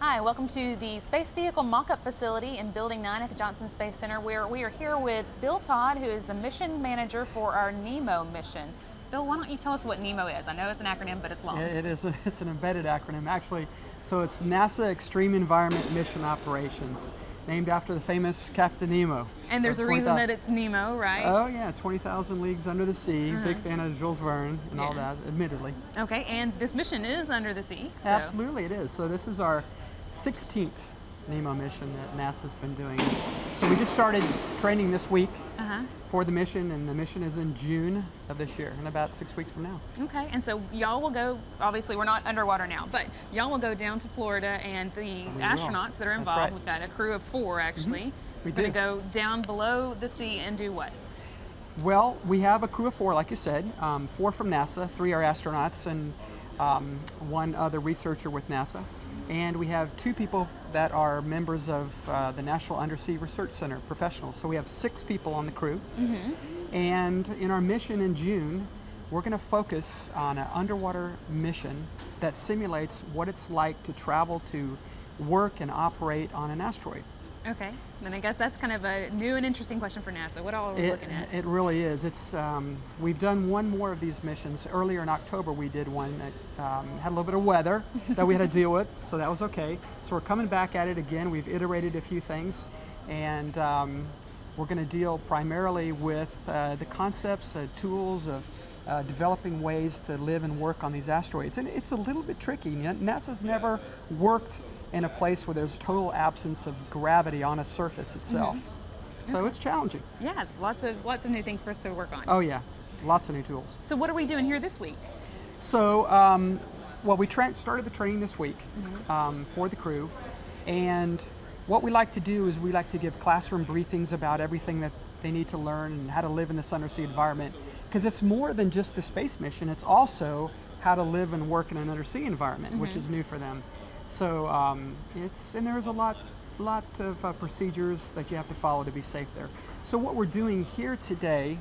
Hi, welcome to the Space Vehicle Mock-Up Facility in Building 9 at the Johnson Space Center, where we are here with Bill Todd, who is the mission manager for our NEEMO mission. Bill, why don't you tell us what NEEMO is? I know it's an acronym, but it's long. Yeah, it is. It's an embedded acronym, actually. So it's NASA Extreme Environment Mission Operations, named after the famous Captain Nemo. And there's a reason that it's NEEMO, right? Oh yeah, 20,000 Leagues Under the Sea. Big fan of Jules Verne and all that, admittedly. Okay, and this mission is under the sea. So. Absolutely, it is. So this is our 16th NEEMO mission that NASA's been doing. So we just started training this week for the mission, and the mission is in June of this year, in about 6 weeks from now. Okay, and so y'all will go, obviously we're not underwater now, but y'all will go down to Florida, and the astronauts that are involved, we've got a crew of 4 actually, we're going to go down below the sea and do what? Well, we have a crew of 4, like you said, 4 from NASA, 3 are astronauts, and 1 other researcher with NASA. And we have 2 people that are members of the National Undersea Research Center, professionals. So we have 6 people on the crew. And in our mission in June, we're going to focus on an underwater mission that simulates what it's like to travel to work and operate on an asteroid. Okay, then I guess that's kind of a new and interesting question for NASA. What all are we looking at? It really is. It's we've done 1 more of these missions. Earlier in October we did one that had a little bit of weather that we had to deal with, so that was okay. So we're coming back at it again. We've iterated a few things, and we're going to deal primarily with the concepts, tools of developing ways to live and work on these asteroids. And it's a little bit tricky. NASA's never worked in a place where there's total absence of gravity on a surface itself. So it's challenging. Yeah, lots of new things for us to work on. Oh yeah, lots of new tools. So what are we doing here this week? So, well, we started the training this week for the crew, and what we like to do is we like to give classroom briefings about everything that they need to learn and how to live in this undersea environment, because it's more than just the space mission, it's also how to live and work in an undersea environment, which is new for them. So and there's a lot of procedures that you have to follow to be safe there. So what we're doing here today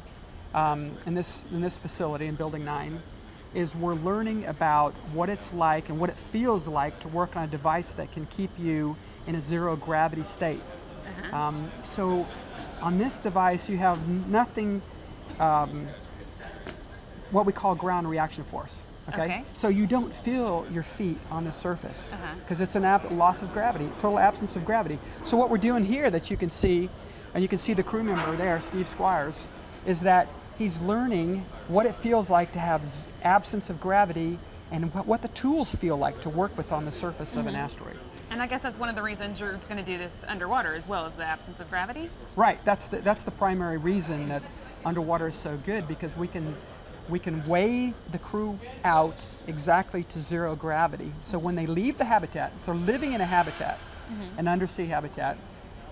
in this facility in Building 9 is we're learning about what it's like and what it feels like to work on a device that can keep you in a zero gravity state. So on this device you have nothing, what we call ground reaction force. Okay? So you don't feel your feet on the surface because it's a loss of gravity, total absence of gravity. So what we're doing here that you can see, and you can see the crew member there, Steve Squires, is that he's learning what it feels like to have absence of gravity and what the tools feel like to work with on the surface of an asteroid. And I guess that's one of the reasons you're going to do this underwater as well, as the absence of gravity? Right, that's the primary reason that underwater is so good, because we can weigh the crew out exactly to zero gravity. So when they leave the habitat, they're living in a habitat, an undersea habitat,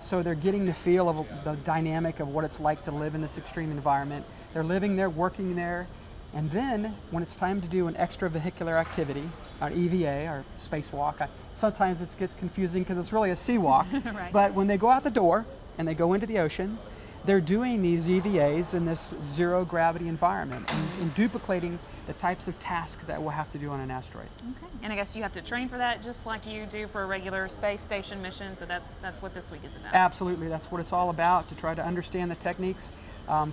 so they're getting the feel of the dynamic of what it's like to live in this extreme environment. They're living there, working there, and then when it's time to do an extravehicular activity, our EVA, or spacewalk, sometimes it gets confusing because it's really a sea walk, but when they go out the door and they go into the ocean, they're doing these EVAs in this zero gravity environment and duplicating the types of tasks that we'll have to do on an asteroid. Okay, and I guess you have to train for that just like you do for a regular space station mission, so that's what this week is about. Absolutely, that's what it's all about, to try to understand the techniques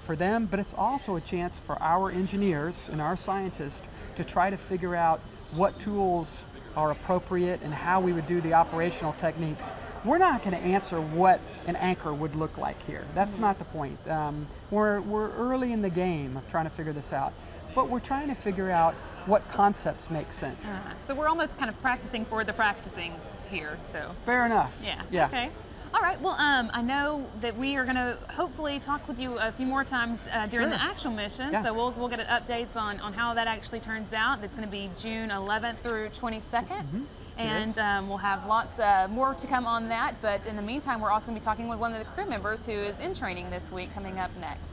for them, but it's also a chance for our engineers and our scientists to try to figure out what tools are appropriate and how we would do the operational techniques. We're not going to answer what an anchor would look like here. That's not the point. We're early in the game of trying to figure this out, but we're trying to figure out what concepts make sense. So we're almost kind of practicing for the practicing here. So fair enough. Yeah. Okay. All right. Well, I know that we are going to hopefully talk with you a few more times during the actual mission. So we'll get updates on how that actually turns out. It's going to be June 11th through 22nd. And we'll have lots more to come on that, but in the meantime we're also going to be talking with one of the crew members who is in training this week, coming up next.